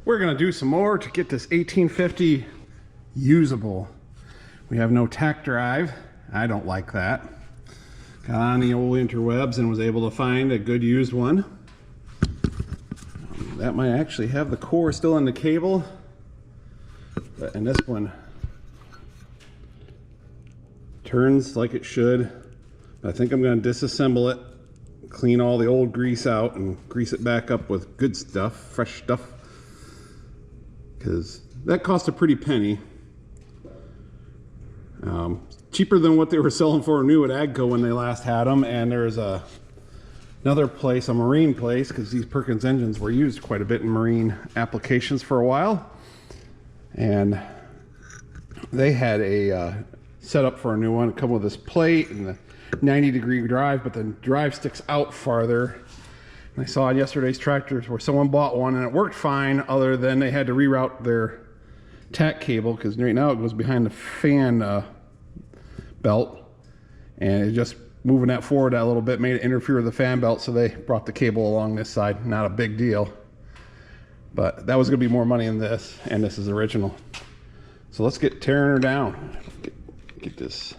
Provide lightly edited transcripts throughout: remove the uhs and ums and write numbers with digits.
We're gonna do some more to get this 1850 usable. We have no tach drive. I don't like that. Got on the old interwebs and was able to find a good used one. That might actually have the core still in the cable, and this one turns like it should. I think I'm going to disassemble it, clean all the old grease out, and grease it back up with good stuff, fresh stuff, because that cost a pretty penny. Cheaper than what they were selling for new at Agco when they last had them. And there's another place, a marine place, because these Perkins engines were used quite a bit in marine applications for a while, and they had a setup for a new one. It come with this plate and the 90-degree drive, but the drive sticks out farther. And I saw on yesterday's tractors where someone bought one and it worked fine, other than they had to reroute their tach cable, because right now it goes behind the fan belt, and it just moving that forward a little bit made it interfere with the fan belt, so they brought the cable along this side. Not a big deal, but that was going to be more money than this, and this is original. So let's get tearing her down. Get this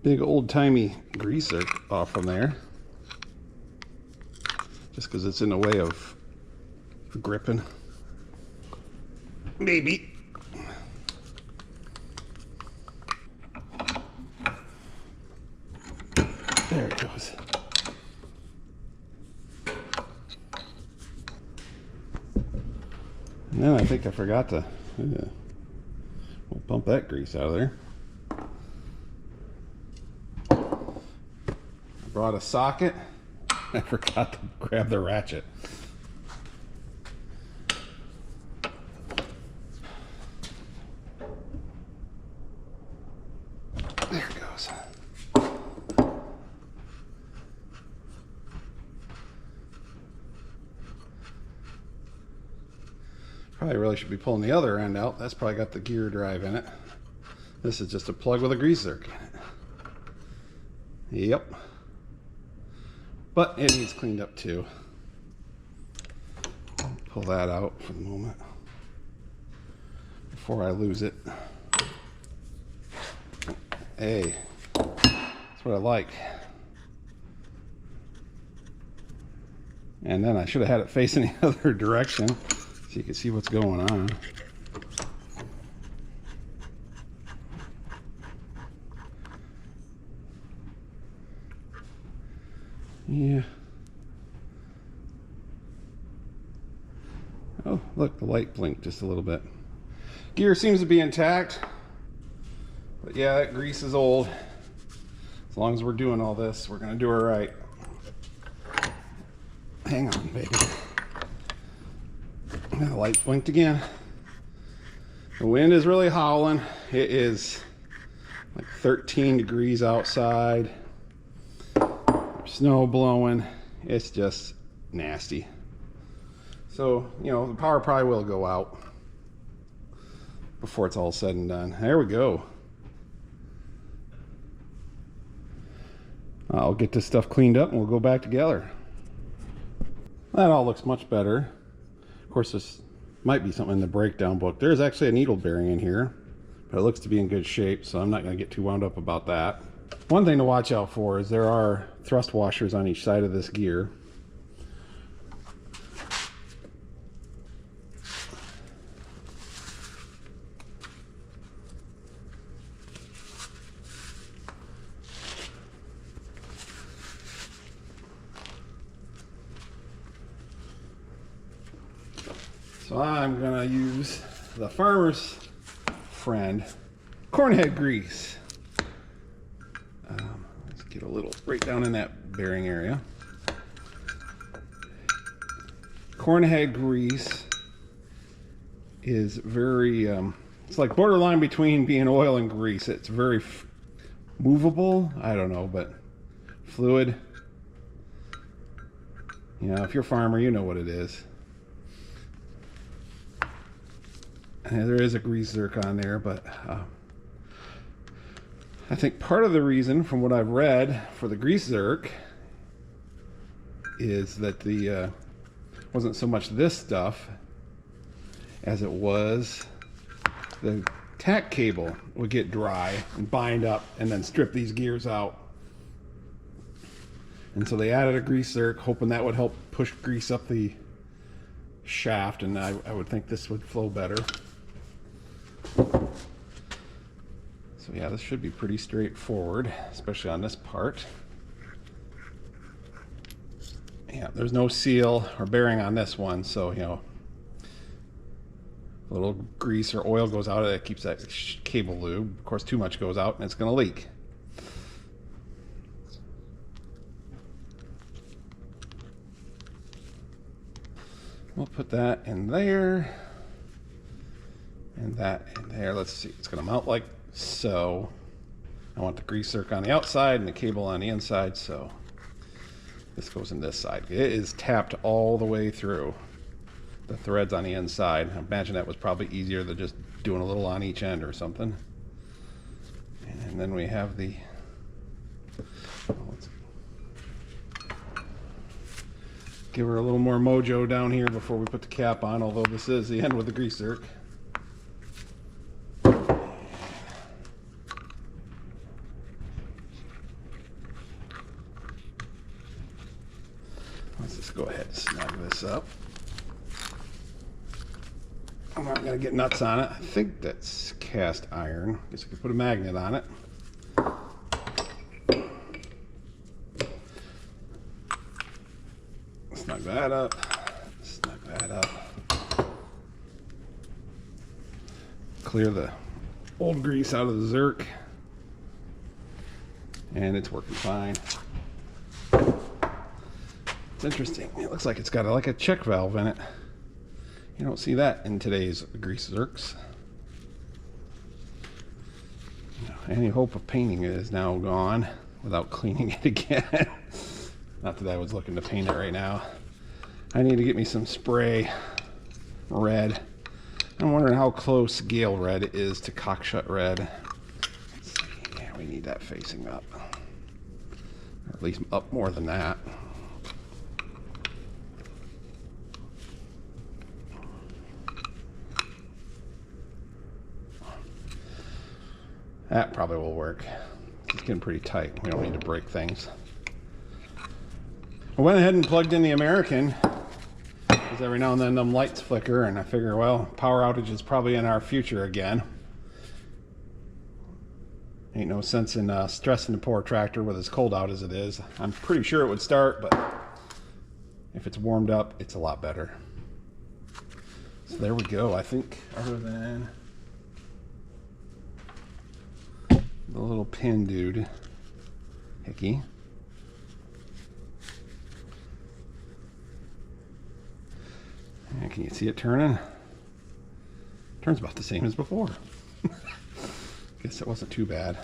big old-timey greaser off from there, just because it's in the way of gripping. Maybe. There it goes. And then I think I forgot to we'll pump that grease out of there. I brought a socket. I forgot to grab the ratchet. There it goes. Probably really should be pulling the other end out. That's probably got the gear drive in it. This is just a plug with a grease zerk in it. Yep. But it needs cleaned up too. Pull that out for the moment before I lose it. Hey, that's what I like. And then I should have had it facing the other direction so you can see what's going on. Yeah. Oh, look, the light blinked just a little bit. Gear seems to be intact. But yeah, that grease is old. As long as we're doing all this, we're gonna do it right. Hang on, baby. The light blinked again. The wind is really howling. It is like 13 degrees outside. Snow blowing. It's just nasty. So, you know, the power probably will go out before it's all said and done. There we go. I'll get this stuff cleaned up and we'll go back together. That all looks much better. Of course, this might be something in the breakdown book. There's actually a needle bearing in here, but it looks to be in good shape, so I'm not going to get too wound up about that. One thing to watch out for is there are thrust washers on each side of this gear. So I'm gonna use the Farmer's Friend cornhead grease. Let's get a little right down in that bearing area. Cornhead grease is very, it's like borderline between being oil and grease. It's very movable, I don't know, but fluid. You know, if you're a farmer, you know what it is. And there is a grease zerk on there, but I think part of the reason, from what I've read, for the grease zerk is that the wasn't so much this stuff, as it was, the tach cable would get dry and bind up and then strip these gears out. And so they added a grease zerk, hoping that would help push grease up the shaft, and I would think this would flow better. So yeah, this should be pretty straightforward, especially on this part. Yeah, there's no seal or bearing on this one, so you know, a little grease or oil goes out, it keeps that cable lube. Of course, too much goes out and it's going to leak. We'll put that in there and that in there. Let's see, it's going to mount like so. I want the grease zerk on the outside and the cable on the inside, so this goes in this side. It is tapped all the way through. The threads on the inside. I imagine that was probably easier than just doing a little on each end or something. And then we have the, let's give her a little more mojo down here before we put the cap on, although this is the end with the grease zerk. Let's just go ahead and snug this up. I'm not going to get nuts on it. I think that's cast iron. Guess I could put a magnet on it. Snug that up. Snug that up. Clear the old grease out of the zerk. And it's working fine. It's interesting. It looks like it's got like a check valve in it. You don't see that in today's grease zerks. Any hope of painting it is now gone without cleaning it again. Not that I was looking to paint it right now. I need to get me some spray red. I'm wondering how close Gale red is to Cockshutt red. Let's see. Yeah, we need that facing up. Or at least up more than that. That probably will work. It's getting pretty tight. We don't need to break things. I went ahead and plugged in the American, because every now and then them lights flicker, and I figure, well, power outage is probably in our future again. Ain't no sense in stressing the poor tractor with as cold out as it is. I'm pretty sure it would start, but if it's warmed up, it's a lot better. So there we go. I think other than the little pin dude, Hickey. And can you see it turning? Turns about the same as before. Guess it wasn't too bad.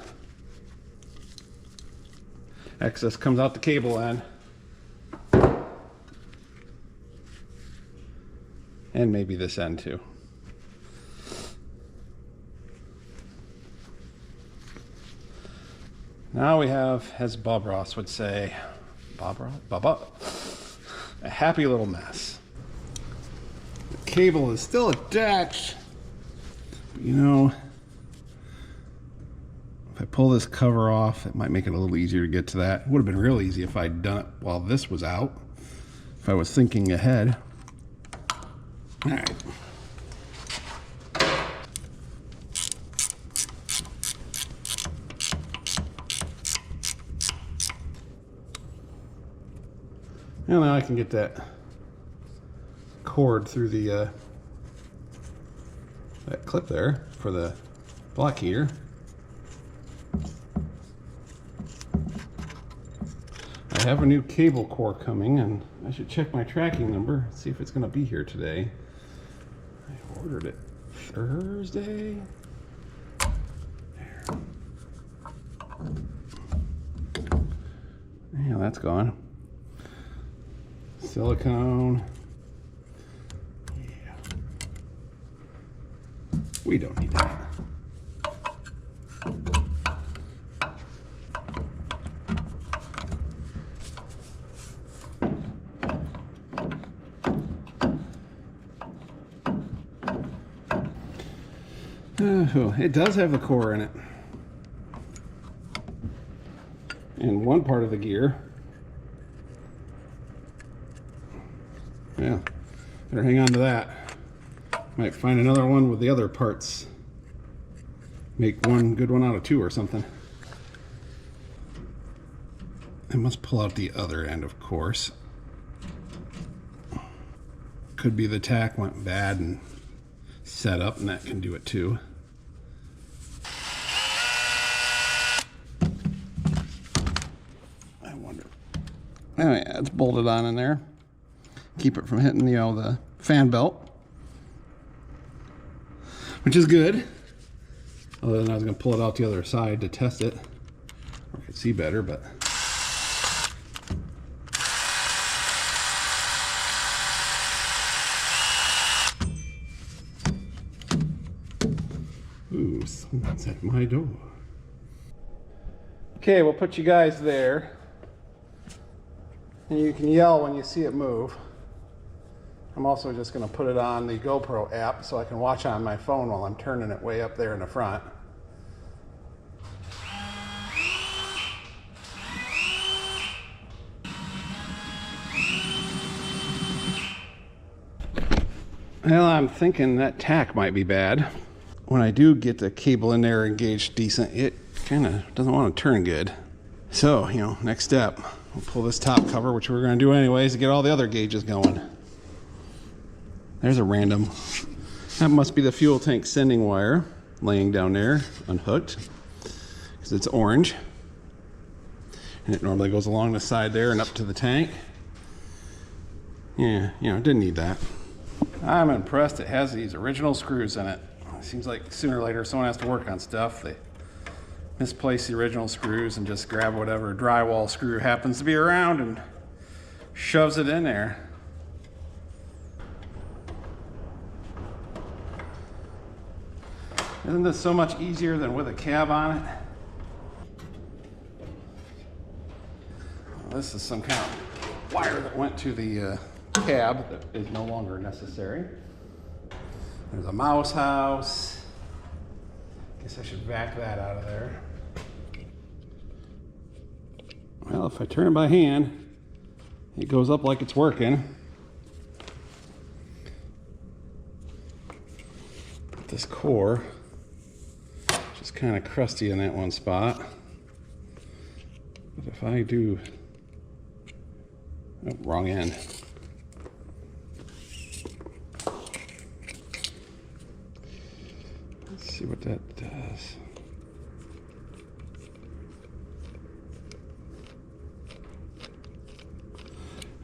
Excess comes out the cable end. And maybe this end too. Now we have, as Bob Ross would say, a happy little mess. The cable is still attached. But you know, if I pull this cover off, it might make it a little easier to get to that. It would have been real easy if I'd done it while this was out, if I was thinking ahead. All right. And now I can get that cord through the that clip there for the block heater. I have a new cable core coming, and I should check my tracking number, see if it's going to be here today. I ordered it Thursday. There. Yeah, that's gone. Silicone. Yeah. We don't need that. It does have the core in it. In one part of the gear. Yeah, better hang on to that. Might find another one with the other parts. Make one good one out of two or something. I must pull out the other end, of course. Could be the tach went bad and set up, and that can do it too. I wonder. Oh yeah, it's bolted on in there. Keep it from hitting, you know, the fan belt, which is good. Other than I was going to pull it out the other side to test it, or I could see better, but. Ooh, someone's at my door. Okay, we'll put you guys there. And you can yell when you see it move. I'm also just going to put it on the GoPro app so I can watch on my phone while I'm turning it way up there in the front. Well, I'm thinking that tach might be bad. When I do get the cable in there engaged decent, it kind of doesn't want to turn good. So, you know, next step, we'll pull this top cover, which we're going to do anyways, to get all the other gauges going. There's a random. That must be the fuel tank sending wire laying down there, unhooked, because it's orange. And it normally goes along the side there and up to the tank. Yeah, you know, didn't need that. I'm impressed it has these original screws in it. It seems like sooner or later someone has to work on stuff. They misplace the original screws and just grab whatever drywall screw happens to be around and shoves it in there. Isn't this so much easier than with a cab on it? Well, this is some kind of wire that went to the cab that is no longer necessary. There's a mouse house. Guess I should vac that out of there. Well, if I turn it by hand, it goes up like it's working. But this core, just kind of crusty in that one spot. But if I do, oh, wrong end. Let's see what that does.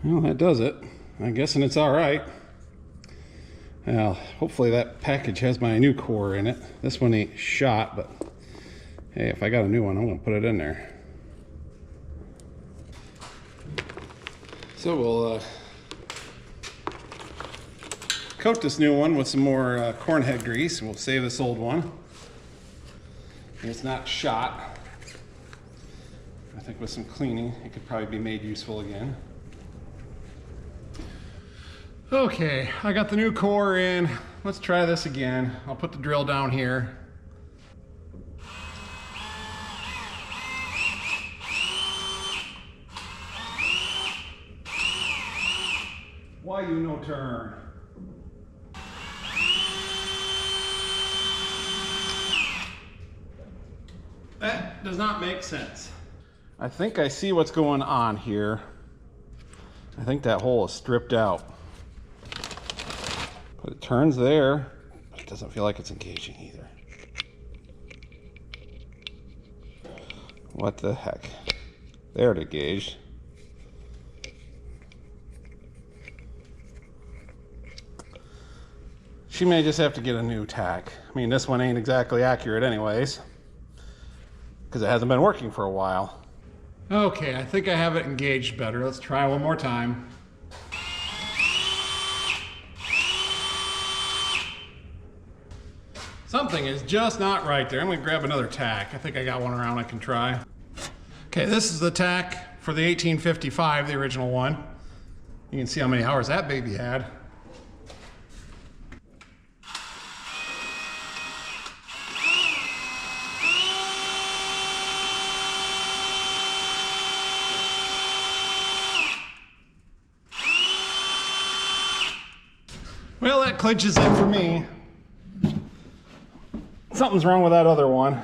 Well, that does it. I'm guessing it's all right. Well, hopefully that package has my new core in it. This one ain't shot, but hey, if I got a new one, I'm gonna put it in there. So we'll coat this new one with some more corn head grease. We'll save this old one. It's not shot. I think with some cleaning, it could probably be made useful again. Okay, I got the new core in. Let's try this again. I'll put the drill down here. Why you no turn? That does not make sense. I think I see what's going on here. I think that hole is stripped out. But it turns there, but it doesn't feel like it's engaging either. What the heck? There it engaged. She may just have to get a new tach. I mean, this one ain't exactly accurate anyways, because it hasn't been working for a while. Okay, I think I have it engaged better. Let's try one more time. Something is just not right there. I'm gonna grab another tach. I think I got one around I can try. Okay, this is the tach for the 1855, the original one. You can see how many hours that baby had. that clinches it for me. Something's wrong with that other one.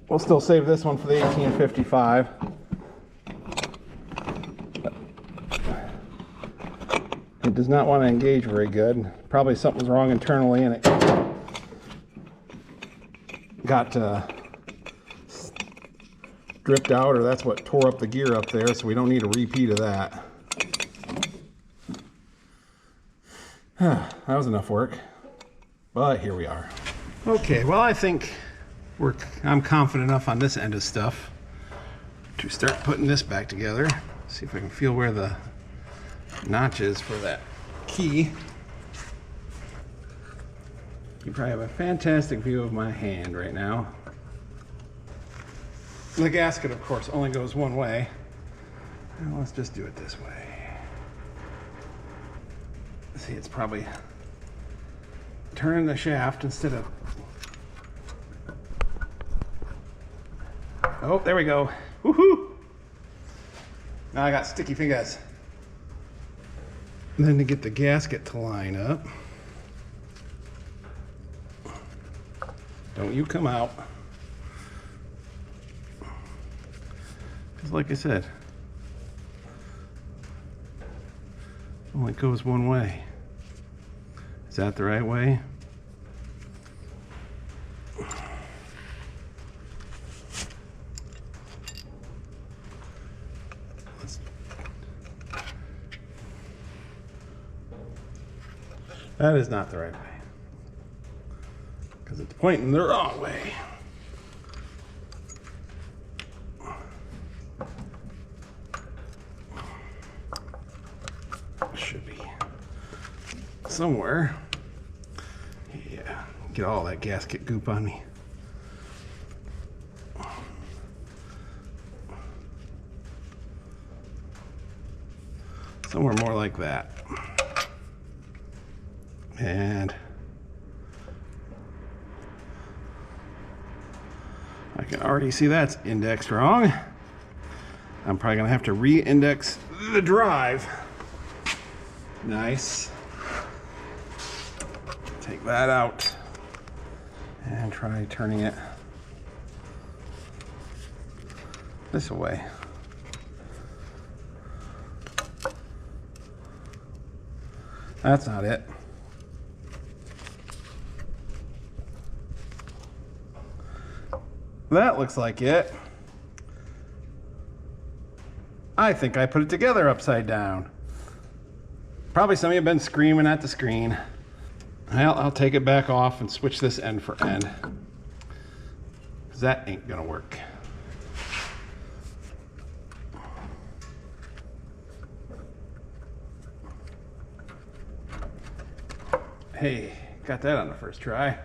We'll still save this one for the 1855. It does not want to engage very good. Probably something's wrong internally and it got dripped out, or that's what tore up the gear up there, so we don't need a repeat of that. That was enough work, but here we are. Okay, well, I think I'm confident enough on this end of stuff to start putting this back together. See if I can feel where the notch is for that key. You probably have a fantastic view of my hand right now. The gasket, of course, only goes one way. Now let's just do it this way. See, it's probably turning the shaft instead of... Oh, there we go. Woohoo! Now I got sticky fingers. And then to get the gasket to line up. Don't you come out. Because like I said, only goes one way. Is that the right way? That is not the right way, because it's pointing the wrong way. Should be somewhere. Yeah, get all that gasket goop on me. Somewhere more like that. And I can already see that's indexed wrong. I'm probably gonna have to re-index the drive. Nice. Take that out and try turning it this way. That's not it. That looks like it. I think I put it together upside down. Probably some of you have been screaming at the screen. Well, I'll take it back off and switch this end for end, because that ain't gonna work. Hey, got that on the first try.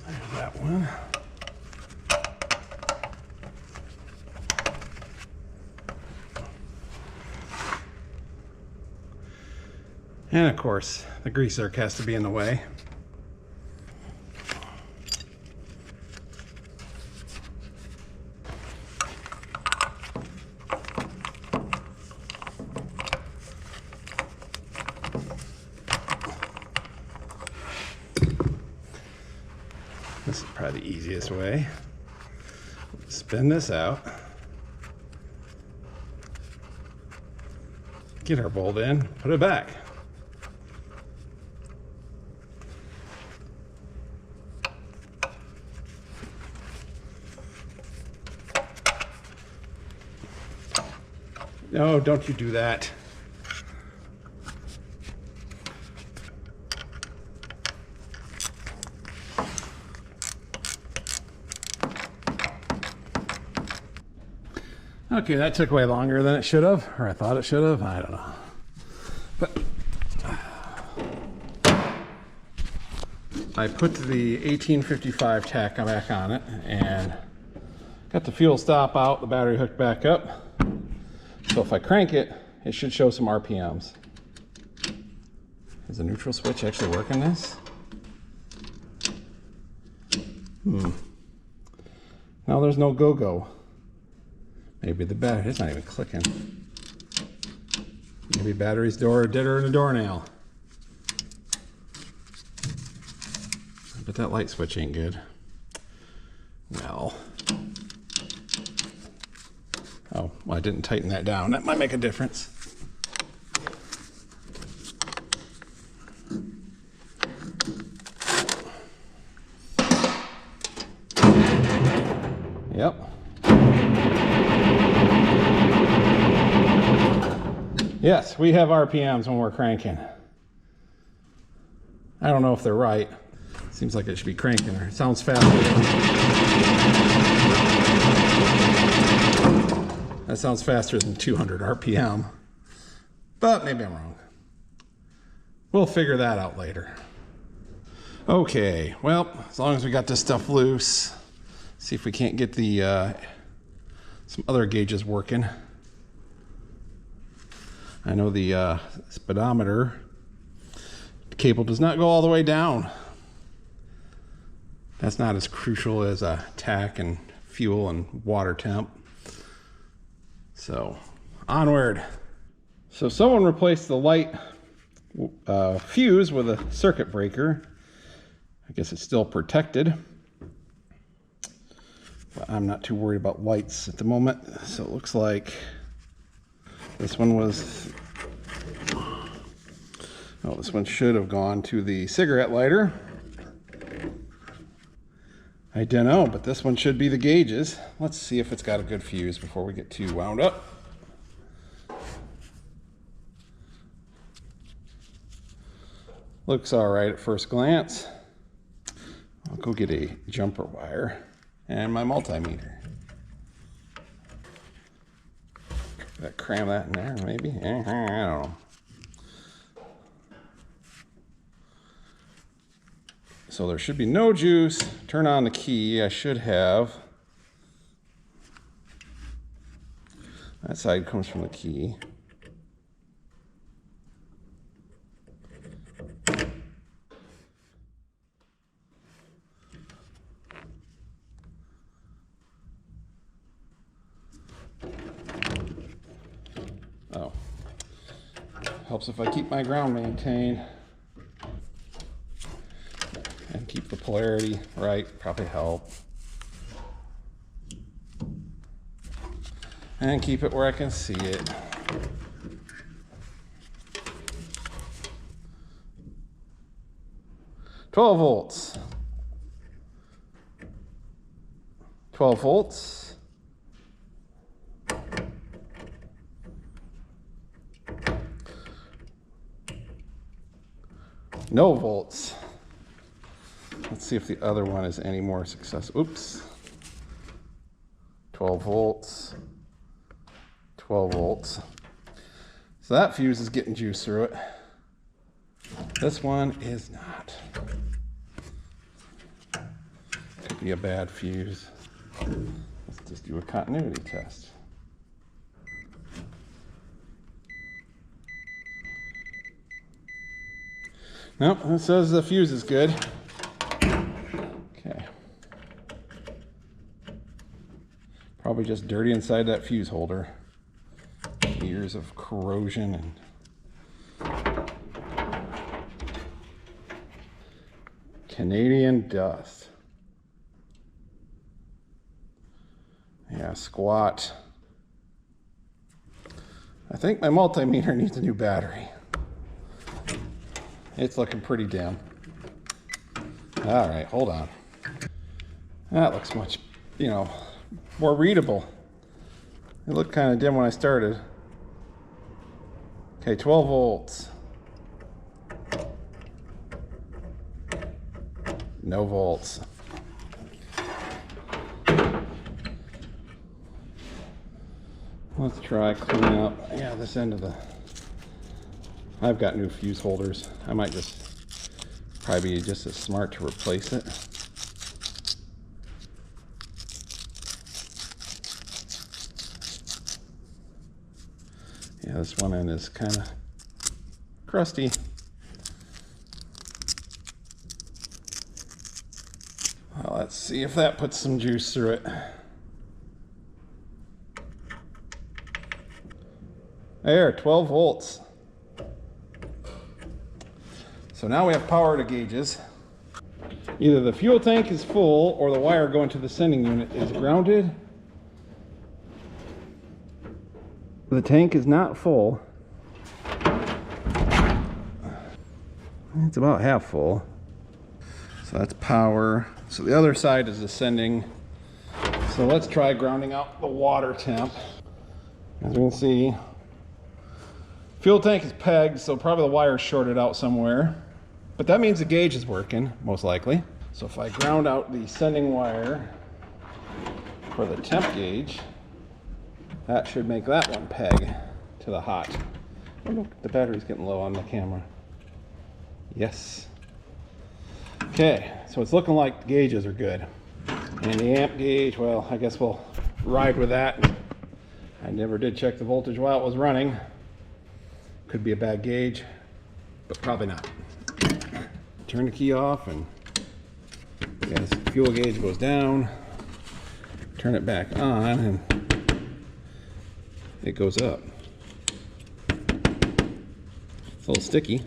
There's that one. And of course, the grease zerk has to be in the way. This is probably the easiest way. Spin this out. Get our bolt in, put it back. No, don't you do that. Okay, that took way longer than it should have, or I thought it should have. I don't know. But I put the 1855 tach back on it and got the fuel stop out, the battery hooked back up. So if I crank it, it should show some RPMs. Is the neutral switch actually working this? No, there's no go-go. Maybe the battery, it's not even clicking. Maybe battery's deader than a doornail. But that light switch ain't good. Well. Oh, well, I didn't tighten that down. That might make a difference. Yep. Yes, we have RPMs when we're cranking. I don't know if they're right. Seems like it should be cranking, or it sounds faster. That sounds faster than 200 RPM. But maybe I'm wrong. We'll figure that out later. Okay, well, as long as we got this stuff loose, see if we can't get the some other gauges working. I know the speedometer cable does not go all the way down. That's not as crucial as a tach and fuel and water temp. So, onward. So someone replaced the light fuse with a circuit breaker. I guess it's still protected. But I'm not too worried about lights at the moment. So it looks like this one was, oh, this one should have gone to the cigarette lighter. I don't know, but this one should be the gauges. Let's see if it's got a good fuse before we get too wound up. Looks all right at first glance. I'll go get a jumper wire and my multimeter. Cram that in there, maybe? I don't know. So there should be no juice. Turn on the key. I should have. That side comes from the key. Oh. Helps if I keep my ground maintained. And keep the polarity right, probably help. And keep it where I can see it. "12 volts. 12 volts. No volts. Let's see if the other one is any more successful. Oops. 12 volts. 12 volts. So that fuse is getting juice through it. This one is not. Could be a bad fuse. Let's just do a continuity test. Nope, it says the fuse is good. Okay. Probably just dirty inside that fuse holder. Years of corrosion and Canadian dust. Yeah, squat. I think my multimeter needs a new battery. It's looking pretty dim. All right, hold on. That looks much, more readable. It looked kind of dim when I started. Okay, 12 volts. No volts. Let's try cleaning up, this end of the... I've got new fuse holders. I might probably be just as smart to replace it. Yeah, this one end is kind of crusty. Well, let's see if that puts some juice through it. There, 12 volts. So now we have power to gauges. Either the fuel tank is full or the wire going to the sending unit is grounded. The tank is not full. It's about half full. So that's power. So the other side is the sending. So let's try grounding out the water temp. As we can see, fuel tank is pegged, so probably the wire's shorted out somewhere. But that means the gauge is working, most likely. So if I ground out the sending wire for the temp gauge, that should make that one peg to the hot. Oh, look, the battery's getting low on the camera. Yes. Okay, so it's looking like the gauges are good. And the amp gauge, well, I guess we'll ride with that. I never did check the voltage while it was running. Could be a bad gauge, but probably not. Turn the key off and as the fuel gauge goes down, turn it back on and it goes up. It's a little sticky.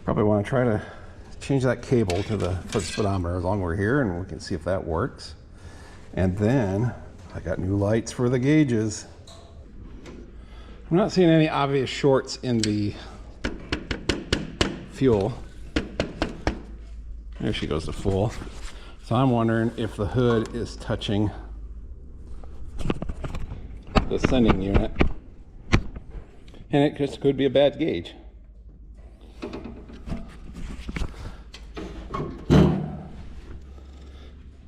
Probably want to try to change that cable to the speedometer as long as we're here, and we can see if that works. And then I got new lights for the gauges. I'm not seeing any obvious shorts in the fuel. There she goes to full. So I'm wondering if the hood is touching the sending unit. And it just could be a bad gauge.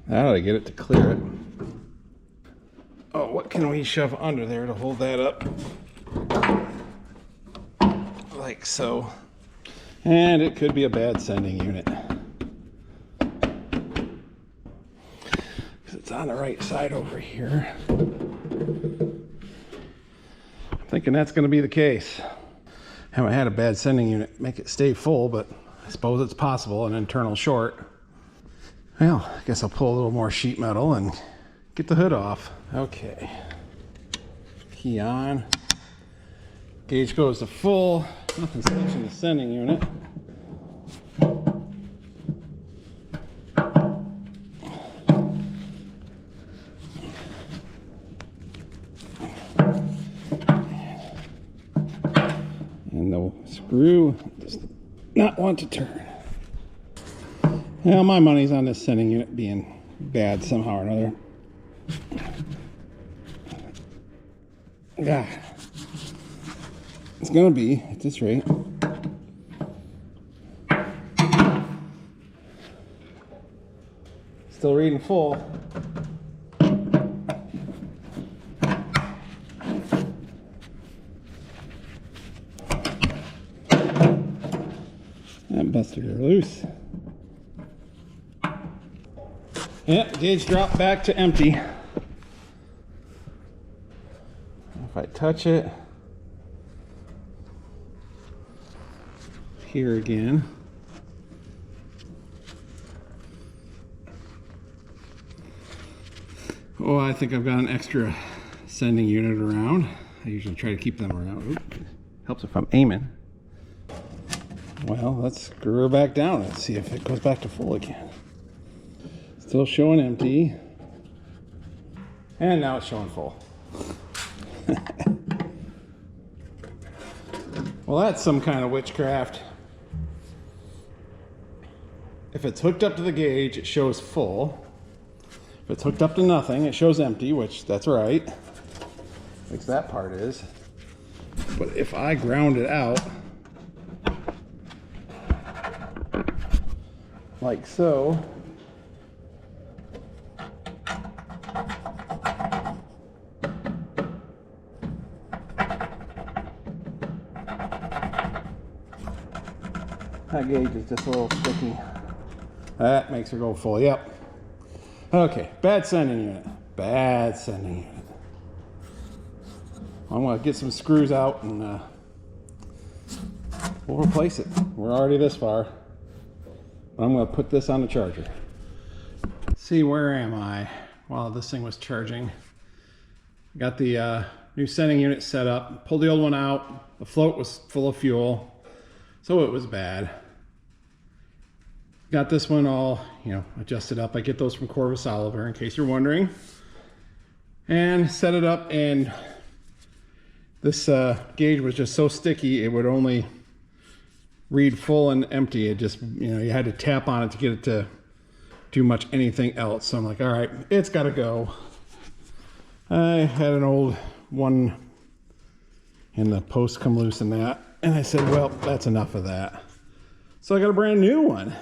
That ought to get it to clear it. Oh, what can we shove under there to hold that up? Like so. And it could be a bad sending unit. Because it's on the right side over here. I'm thinking that's going to be the case. Haven't had a bad sending unit make it stay full, but I suppose it's possible, an internal short. Well, I guess I'll pull a little more sheet metal and get the hood off. Okay. Key on. Gauge goes to full. Nothing's touching the sending unit. And the screw does not want to turn. Well, my money's on this sending unit being bad somehow or another. Yeah. It's gonna be at this rate. Still reading full. That busted her loose. Yep, gauge dropped back to empty. If I touch it here again, oh, I think I've got an extra sending unit around. I usually try to keep them around. Oop, helps if I'm aiming. Well, let's screw her back down and see if it goes back to full again. Still showing empty. And now it's showing full. Well, that's some kind of witchcraft. If it's hooked up to the gauge, it shows full. If it's hooked up to nothing, it shows empty, which that's right. At least that part is. But if I ground it out, like so, that gauge is just a little sticky. That makes her go full, yep. Okay, bad sending unit. Bad sending unit. I'm gonna get some screws out and we'll replace it. We're already this far. But I'm gonna put this on the charger. See, where am I? While this thing was charging. Got the new sending unit set up. Pulled the old one out. The float was full of fuel, so it was bad. Got this one all, adjusted up. I get those from Corvus Oliver, in case you're wondering. And set it up, and this gauge was just so sticky, it would only read full and empty. It just, you had to tap on it to get it to do much anything else. So I'm like, all right, it's got to go. I had an old one and the post come loose in that. And I said, well, that's enough of that. So I got a brand new one.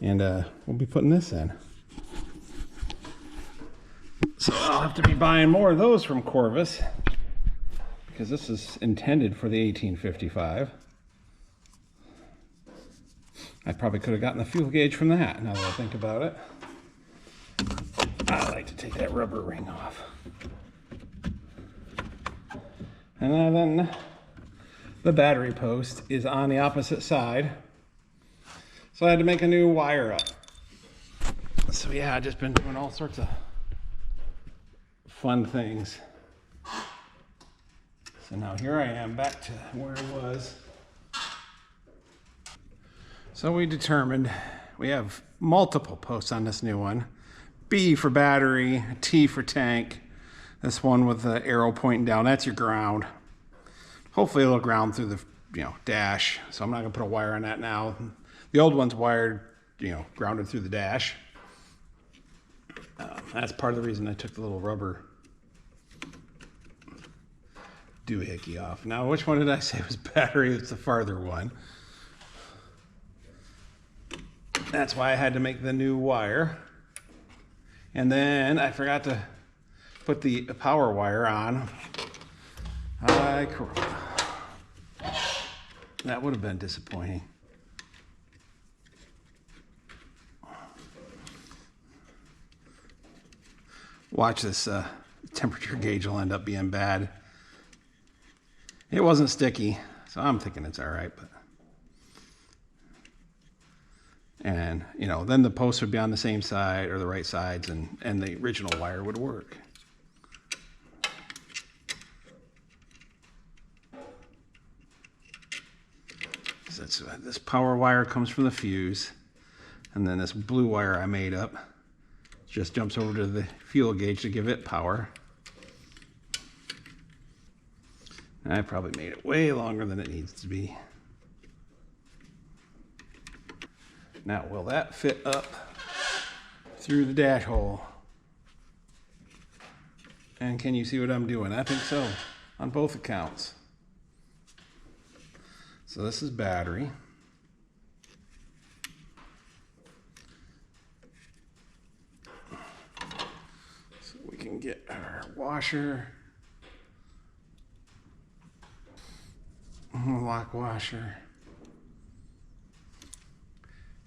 And we'll be putting this in. So I'll have to be buying more of those from Corvus, because this is intended for the 1855. I probably could have gotten the fuel gauge from that, now that I think about it. I like to take that rubber ring off. And then the battery post is on the opposite side. So I had to make a new wire up. So yeah, I've just been doing all sorts of fun things. So now here I am back to where I was. So we determined we have multiple posts on this new one. B for battery, T for tank. This one with the arrow pointing down, that's your ground. Hopefully it'll ground through the dash. So I'm not gonna put a wire on that now. The old one's wired, grounded through the dash. That's part of the reason I took the little rubber doohickey off. Now, which one did I say was battery? It's the farther one. That's why I had to make the new wire. And then I forgot to put the power wire on. That would have been disappointing. Watch this, temperature gauge will end up being bad. It wasn't sticky, so I'm thinking it's all right. But and then the post would be on the same side or the right sides, and the original wire would work. So this power wire comes from the fuse, and then this blue wire I made up just jumps over to the fuel gauge to give it power. I probably made it way longer than it needs to be. Now, will that fit up through the dash hole? And can you see what I'm doing? I think so, on both accounts. So this is battery. So we can get our washer. Lock washer.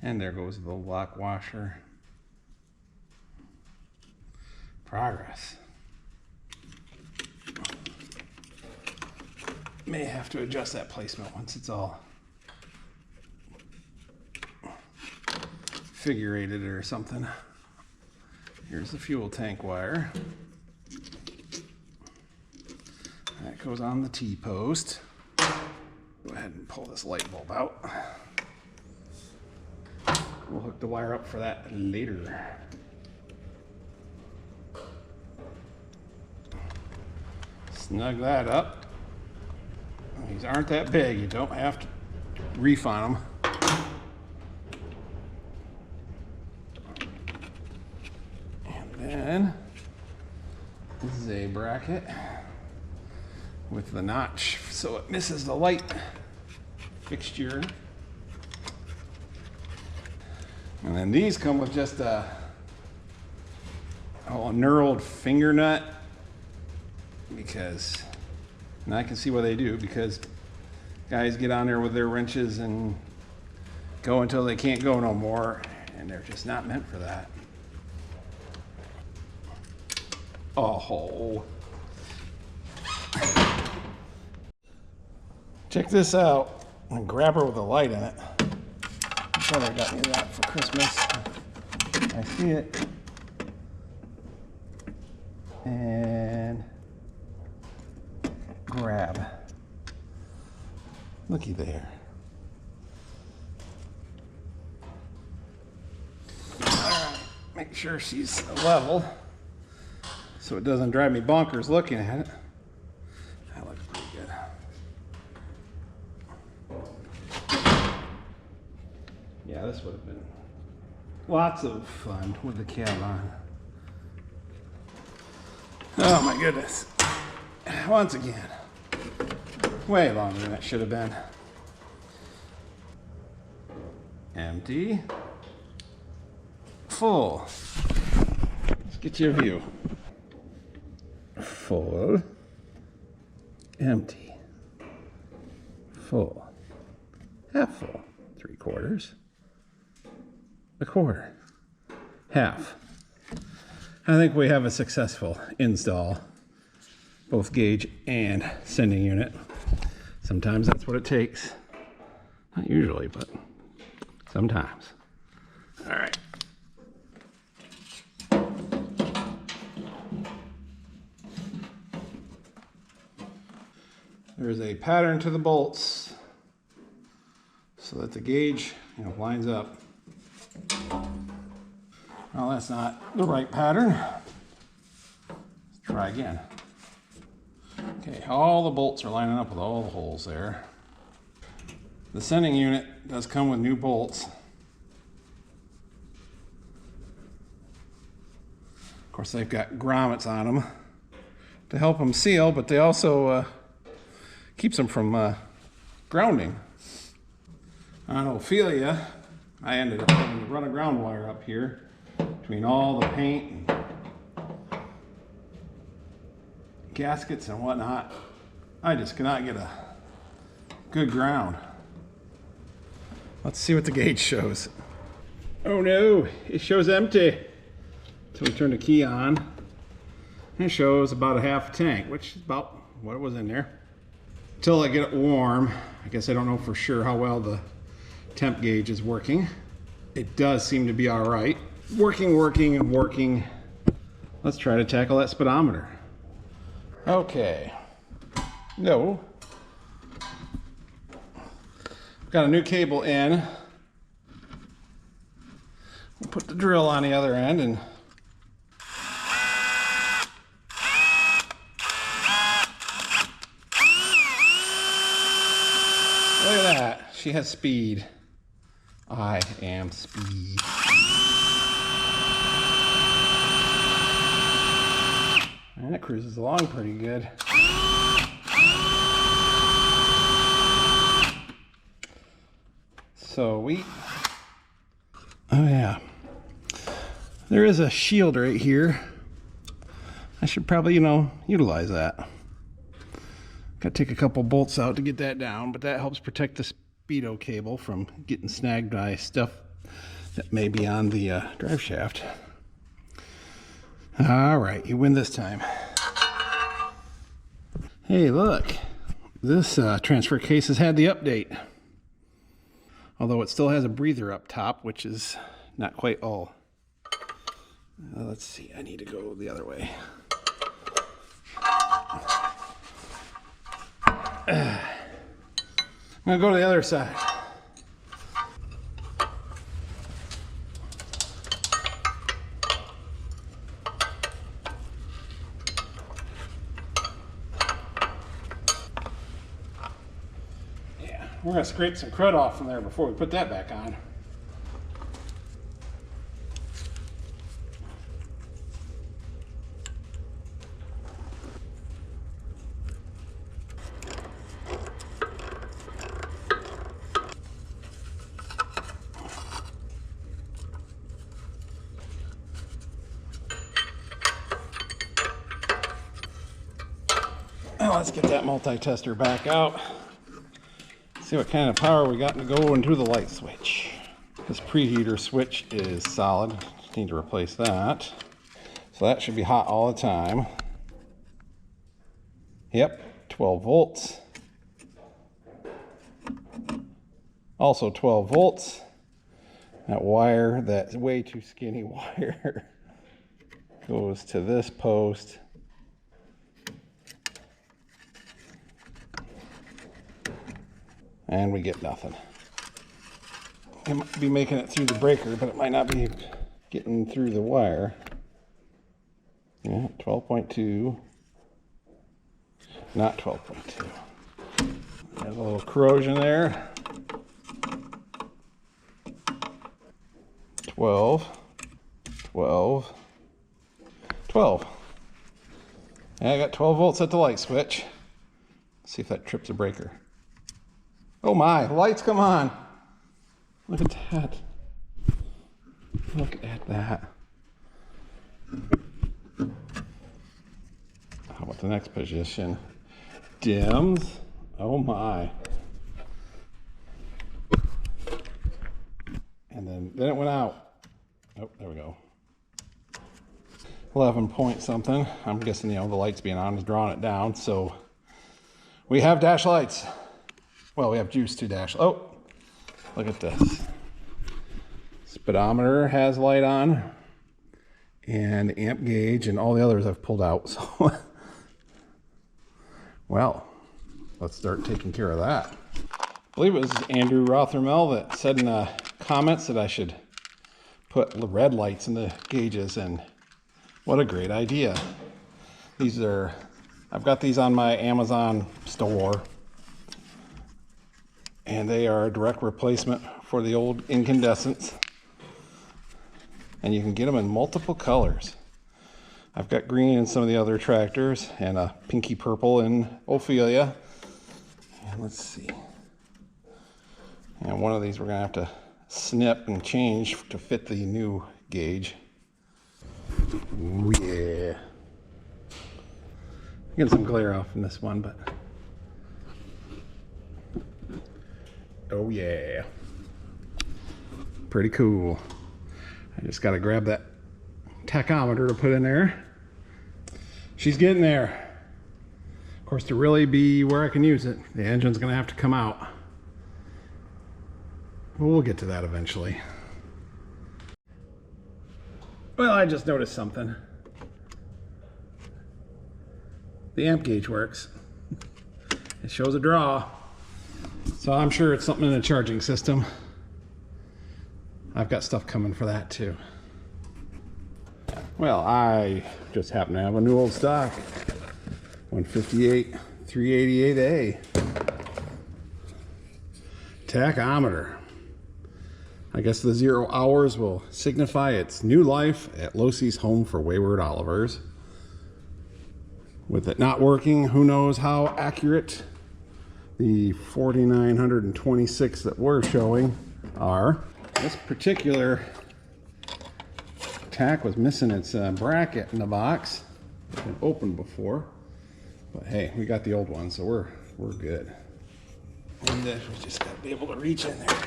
And there goes the lock washer. Progress. May have to adjust that placement once it's all figurated or something. Here's the fuel tank wire. That goes on the T-post. Go ahead and pull this light bulb out. We'll hook the wire up for that later. Snug that up. These aren't that big. You don't have to reef on them. And then this is a bracket with the notch so it misses the light fixture. And then these come with just a knurled finger nut, because, and I can see why they do, because guys get on there with their wrenches and go until they can't go no more, and they're just not meant for that. Oh. Check this out. I'm gonna grab her with a light in it. My brother got me that for Christmas. I see it. and grab. Looky there. Alright, make sure she's level so it doesn't drive me bonkers looking at it. That looks pretty good. Yeah, this would have been lots of fun with the cab on. Oh my goodness. Once again, way longer than it should have been. Empty. Full. Let's get you a view. Full. Empty. Full. Half full. 3/4. A quarter. Half. I think we have a successful install, both gauge and sending unit. Sometimes that's what it takes. Not usually, but sometimes. All right. There's a pattern to the bolts so that the gauge, lines up. Well, that's not the right pattern. Let's try again. Okay, all the bolts are lining up with all the holes there. The sending unit does come with new bolts. Of course, they've got grommets on them to help them seal, but they also keeps them from grounding. On Ophelia, I ended up having to run a ground wire up here between all the paint and gaskets and whatnot. I just cannot get a good ground. Let's see what the gauge shows. Oh no, it shows empty. So we turn the key on. It shows about a half tank, which is about what was in there. Until I get it warm, I guess I don't know for sure how well the temp gauge is working. It does seem to be all right. Working. Let's try to tackle that speedometer. Okay. No. Got a new cable in. We'll put the drill on the other end and look at that. She has speed. I am speed. And it cruises along pretty good. So oh yeah. There is a shield right here. I should probably, utilize that. Got to take a couple bolts out to get that down, but that helps protect the speedo cable from getting snagged by stuff that may be on the drive shaft. All right, you win this time. Hey, look, this transfer case has had the update. Although it still has a breather up top, which is not quite all. Let's see, I need to go the other way. I'm gonna go to the other side. Yeah, we're gonna scrape some crud off from there before we put that back on. Well, let's get that multi-tester back out. See what kind of power we got to go into the light switch. This preheater switch is solid. Just need to replace that. So that should be hot all the time. Yep, 12 volts. Also 12 volts. That wire, that way too skinny wire, goes to this post And we get nothing. It might be making it through the breaker, but it might not be getting through the wire. Yeah, 12.2. Not 12.2. There's a little corrosion there. 12. 12. 12. And I got 12 volts at the light switch. Let's see if that trips a breaker. Oh my, the lights come on. Look at that. Look at that. How about the next position? Dims. Oh my. And then it went out. Oh, there we go. 11 point something. I'm guessing, the lights being on is drawing it down. So we have dash lights. Well, we have juice to dash. Oh, look at this. Speedometer has light on, and amp gauge, and all the others I've pulled out. So, well, let's start taking care of that. I believe it was Andrew Rothermel that said in the comments that I should put red lights in the gauges, and what a great idea. These are, I've got these on my Amazon store, and they are a direct replacement for the old incandescents. And you can get them in multiple colors. I've got green in some of the other tractors, and a pinky purple in Ophelia. And let's see. And one of these we're gonna have to snip and change to fit the new gauge. Ooh, yeah. Get some glare off in this one, but oh yeah, pretty cool. I just got to grab that tachometer to put in there. She's getting there. Of course, to really be where I can use it, the engine's going to have to come out. But we'll get to that eventually. Well, I just noticed something. The amp gauge works. It shows a draw. So I'm sure it's something in the charging system. I've got stuff coming for that too. Well, I just happen to have a new old stock 158 388A tachometer. I guess the 0 hours will signify its new life at Losey's Home for Wayward Olivers. With it not working, who knows how accurate the 4,926 that we're showing are. This particular tach was missing its bracket in the box. It's been opened before, but hey, we got the old one, so we're good. And we just got to be able to reach in there.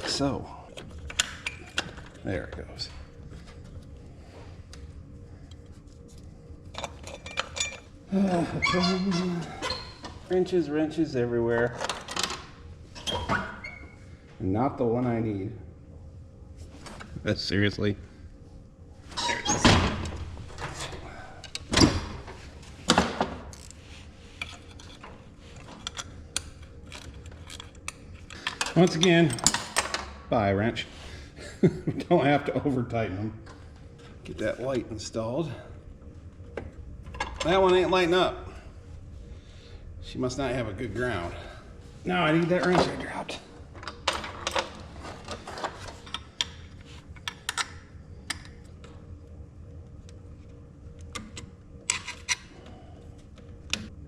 So there it goes. Wrenches everywhere. And not the one I need. Seriously. There it is. Once again, buy a wrench. Don't have to over tighten them. Get that light installed. That one ain't lighting up. She must not have a good ground. Now I need that wrench I dropped.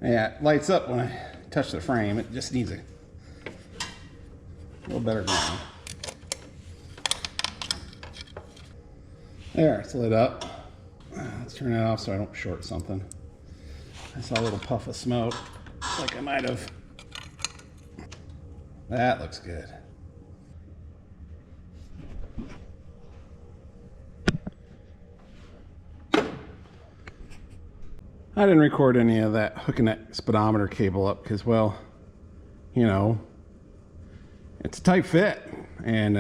Yeah, it lights up when I touch the frame. It just needs a little better ground. There, it's lit up. Let's turn it off so I don't short something. I saw a little puff of smoke. Like I might have. That looks good. I didn't record any of that hooking that speedometer cable up because, well, you know, it's a tight fit and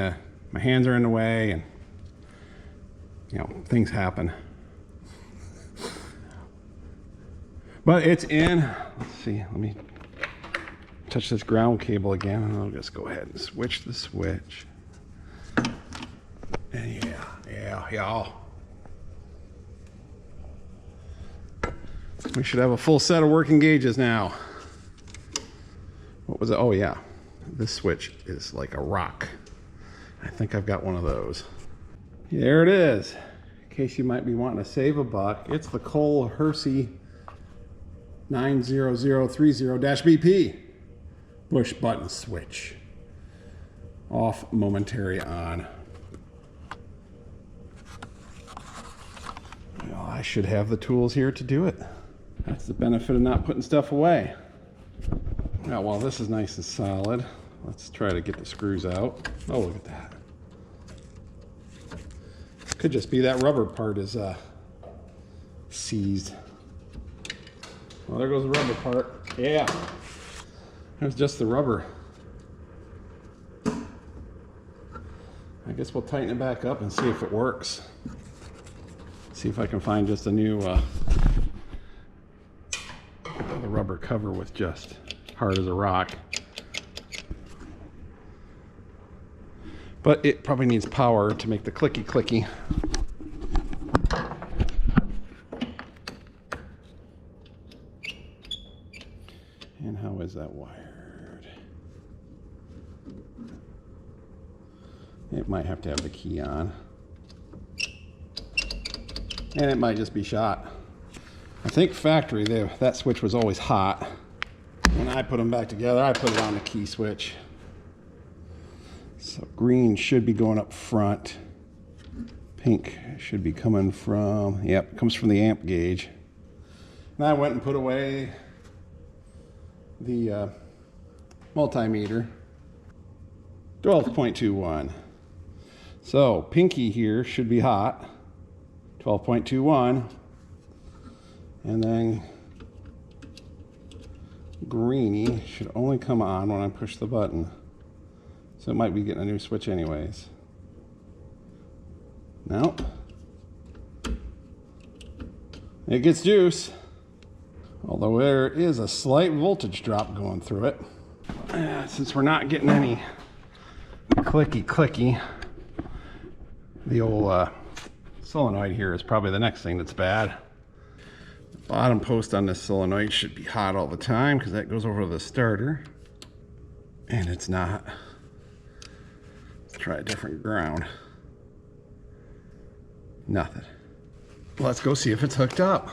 my hands are in the way and, you know, things happen. But it's in. Let's see, let me touch this ground cable again, and I'll just go ahead and switch the switch. And yeah. We should have a full set of working gauges now. What was it? Oh yeah, this switch is like a rock. I think I've got one of those. There it is. In case you might be wanting to save a buck, it's the Cole Hersey 90030-BP push button switch. Off, momentary on. Well, I should have the tools here to do it. That's the benefit of not putting stuff away. Now, while this is nice and solid, let's try to get the screws out. Oh, look at that. Could just be that rubber part is seized. Well, there goes the rubber part. Yeah, it was just the rubber. I guess we'll tighten it back up and see if it works. See if I can find just a new the rubber cover with just hard as a rock. But it probably needs power to make the clicky clicky. And how is that wired? It might have to have the key on. And it might just be shot. I think factory, that switch was always hot. When I put them back together, I put it on the key switch. So green should be going up front. Pink should be coming from, yep, comes from the amp gauge. And I went and put away the multimeter. 12.21. So pinky here should be hot. 12.21. And then greeny should only come on when I push the button. So it might be getting a new switch anyways. Nope. It gets juice. Although there is a slight voltage drop going through it. Since we're not getting any clicky, the old solenoid here is probably the next thing that's bad. The bottom post on this solenoid should be hot all the time because that goes over to the starter. And it's not. Let's try a different ground. Nothing. Let's go see if it's hooked up.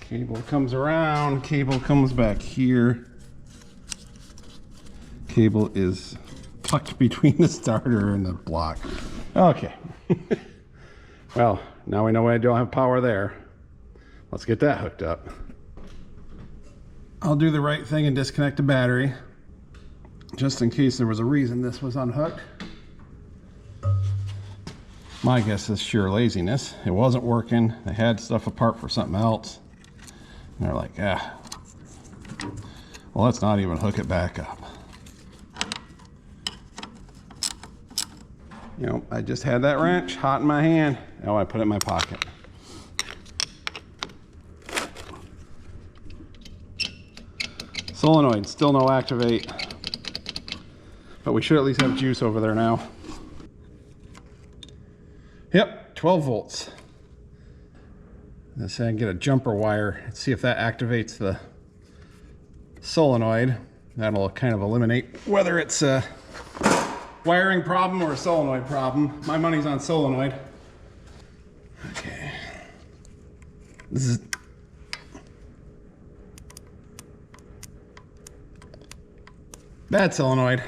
Cable comes around, cable comes back here. Cable is tucked between the starter and the block. Okay. Well, now we know I don't have power there. Let's get that hooked up. I'll do the right thing and disconnect the battery, just in case there was a reason this was unhooked. My guess is sheer laziness. It wasn't working. They had stuff apart for something else. And they're like, well, let's not even hook it back up. You know, I just had that wrench hot in my hand. Now I put it in my pocket. Solenoid, still no activate. But we should at least have juice over there now. Yep, 12 volts. Let's say I can get a jumper wire and see if that activates the solenoid. That'll kind of eliminate whether it's a wiring problem or a solenoid problem. My money's on solenoid. Okay. This is bad solenoid.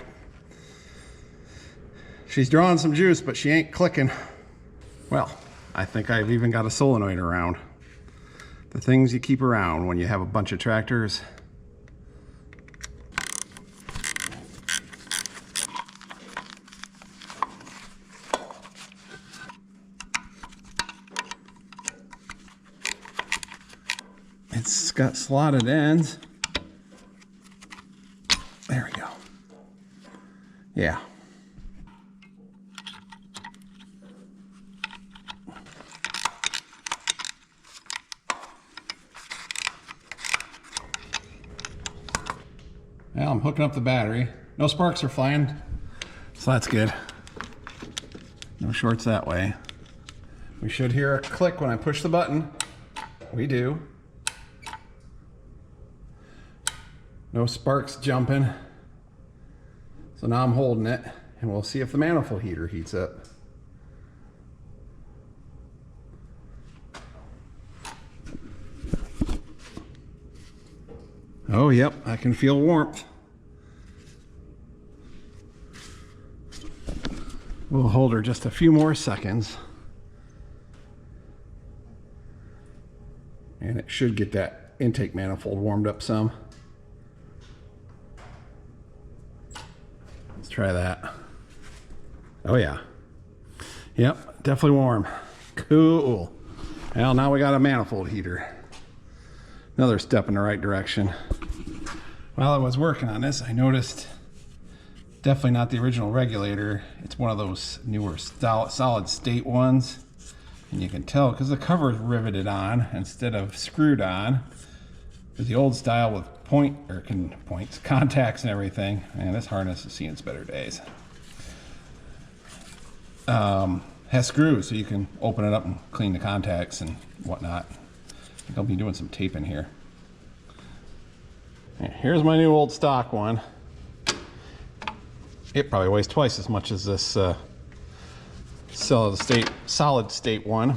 She's drawing some juice, but she ain't clicking. Well, I think I've even got a solenoid around. The things you keep around when you have a bunch of tractors. It's got slotted ends. There we go. Yeah. Well, I'm hooking up the battery. No sparks are flying, so that's good. No shorts that way. We should hear a click when I push the button. We do. No sparks jumping. So now I'm holding it, and we'll see if the manifold heater heats up. Oh, yep, I can feel warmth. We'll hold her just a few more seconds. And it should get that intake manifold warmed up some. Let's try that. Oh yeah. Yep, definitely warm. Cool. Well, now we got a manifold heater. Another step in the right direction. While I was working on this, I noticed definitely not the original regulator. It's one of those newer solid state ones. And you can tell because the cover is riveted on instead of screwed on. With the old style with contacts and everything. Man, this harness is seeing its better days. Has screws so you can open it up and clean the contacts and whatnot. I think I'll be doing some taping here. Here's my new old stock one. It probably weighs twice as much as this solid state one.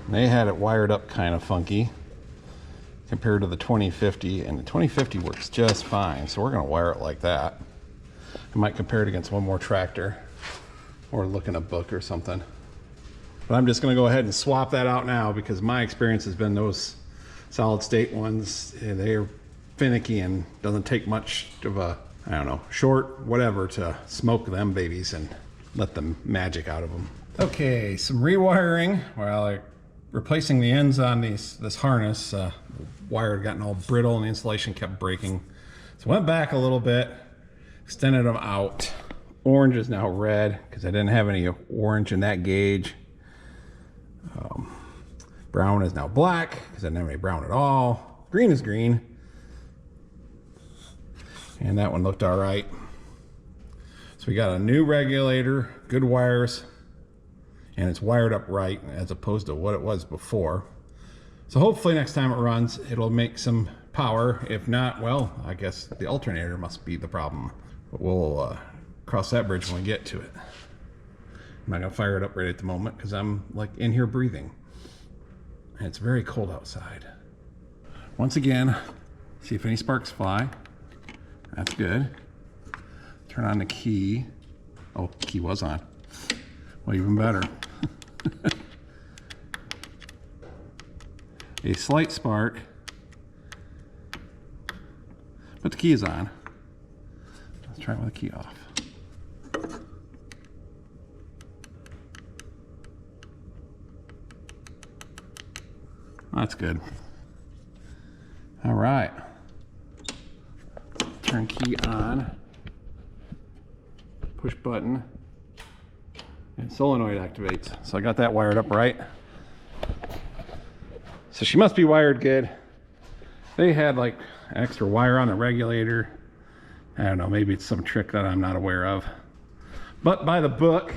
They had it wired up kind of funky compared to the 2050, and the 2050 works just fine, so we're going to wire it like that. I might compare it against one more tractor or look in a book or something. But I'm just going to go ahead and swap that out now because my experience has been those solid state ones, they're finicky and doesn't take much of a, I don't know, short whatever to smoke them babies and let the magic out of them. Okay, some rewiring. Well, replacing the ends on this harness. Wire had gotten all brittle and the insulation kept breaking. So went back a little bit, extended them out. Orange is now red because I didn't have any orange in that gauge. Brown is now black because I didn't have any brown at all. Green is green. And that one looked all right. So we got a new regulator, good wires, and it's wired up right as opposed to what it was before. So hopefully next time it runs, it'll make some power. If not, well, I guess the alternator must be the problem. But we'll cross that bridge when we get to it. I'm not gonna fire it up right at the moment because I'm like in here breathing. And it's very cold outside. Once again, see if any sparks fly. That's good. Turn on the key. Oh, the key was on. Well, even better. A slight spark, but the key is on. Let's try it with the key off. That's good. All right. Turn key on. Push button. And solenoid activates. So I got that wired up right. So she must be wired good. They had like an extra wire on the regulator. I don't know, maybe it's some trick that I'm not aware of. But by the book,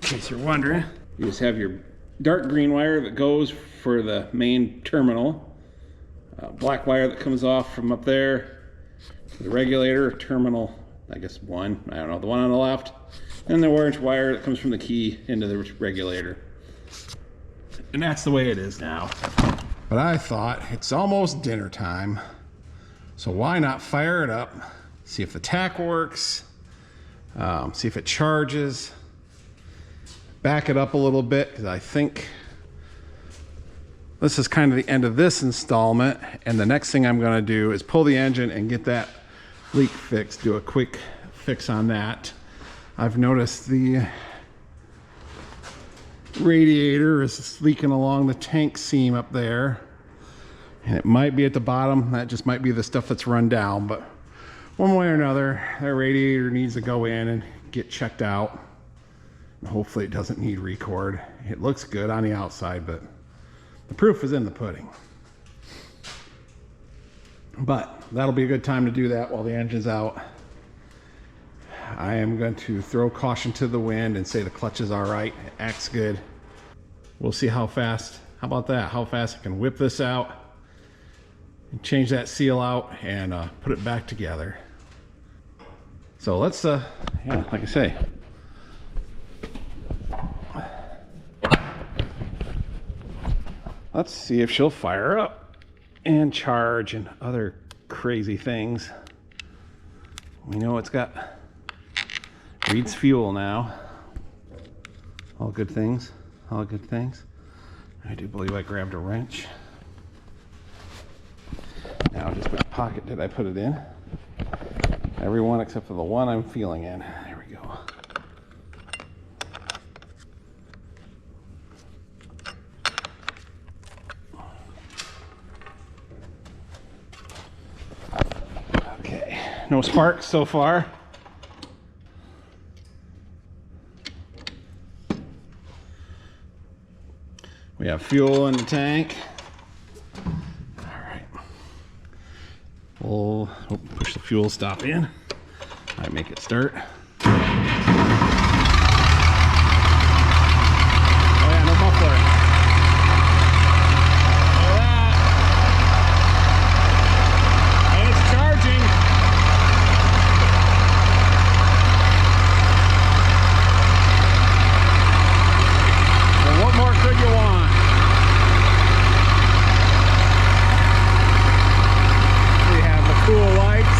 in case you're wondering, you just have your dark green wire that goes for the main terminal. Black wire that comes off from up there. The regulator, terminal, I guess one, I don't know, the one on the left. And the orange wire that comes from the key into the regulator. And that's the way it is now. But I thought it's almost dinner time, so why not fire it up, see if the tach works, see if it charges, back it up a little bit, because I think this is kind of the end of this installment, and the next thing I'm going to do is pull the engine and get that leak fixed, do a quick fix on that. I've noticed the radiator is leaking along the tank seam up there, and it might be at the bottom. That just might be the stuff that's run down, but one way or another, that radiator needs to go in and get checked out, and hopefully it doesn't need record. It looks good on the outside, but the proof is in the pudding. But that'll be a good time to do that while the engine's out. I am going to throw caution to the wind and say the clutch is all right. It acts good. We'll see how fast, how about that? How fast I can whip this out and change that seal out and put it back together. So let's, yeah, like I say, let's see if she'll fire up and charge and other crazy things. We know it's got, reads fuel now. All good things, all good things. I do believe I grabbed a wrench. Now just which pocket did I put it in? Every one except for the one I'm feeling in. There we go. Okay, no sparks so far. We have fuel in the tank. We'll push the fuel stop in. Might make it start. Oh yeah, no muffler. Look at that. And it's charging. Well, what more could you want? Cool lights.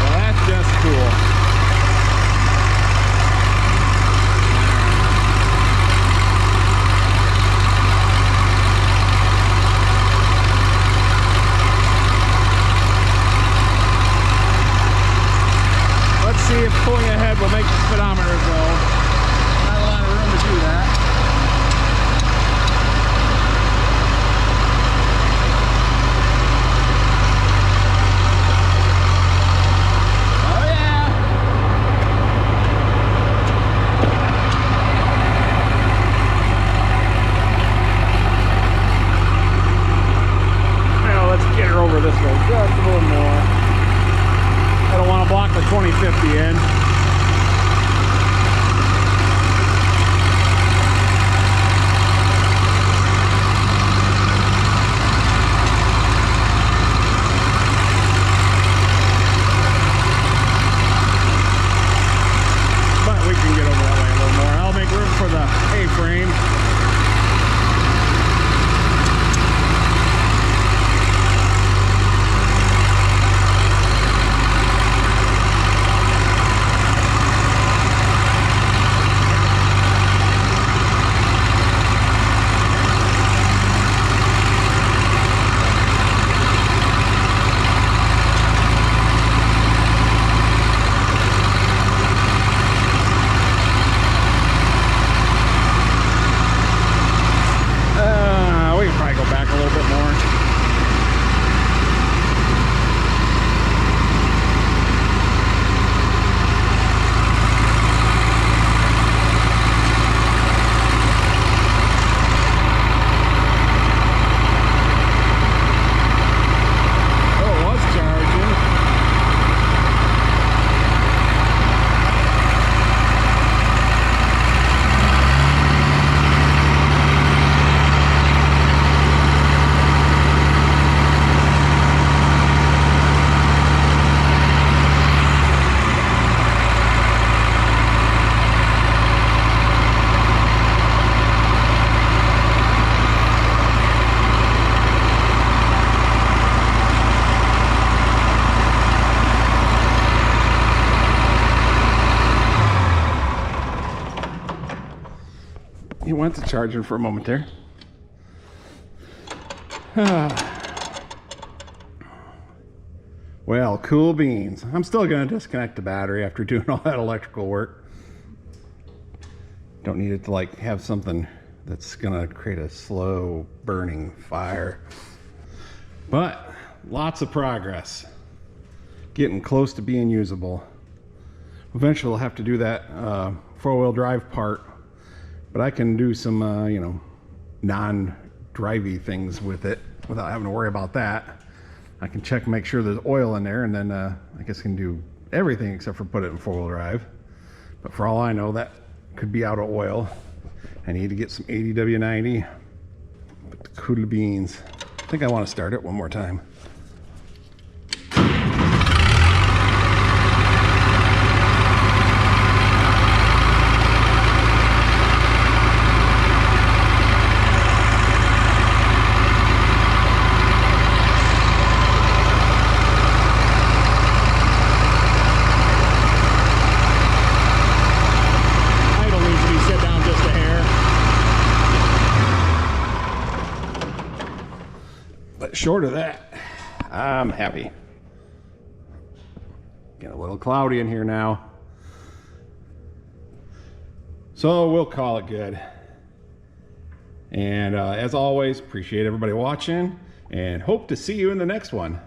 Well, that's just cool. Let's see if pulling ahead will make the speedometer go. Not a lot of room to do that. This way just a little more. I don't want to block the 2050 in. But we can get over that way a little more. I'll make room for the A-frame. He went to charging for a moment there. Well, cool beans. I'm still going to disconnect the battery after doing all that electrical work. Don't need it to like have something that's going to create a slow burning fire. But lots of progress. Getting close to being usable. Eventually we'll have to do that four-wheel drive part But I can do some, you know, non-drivey things with it without having to worry about that. I can check and make sure there's oil in there, and then I guess I can do everything except for put it in four-wheel drive. But for all I know, that could be out of oil. I need to get some 80W90. But the cool beans. I think I want to start it one more time. Short of that, I'm happy. Getting a little cloudy in here now, so we'll call it good. And as always, appreciate everybody watching and hope to see you in the next one.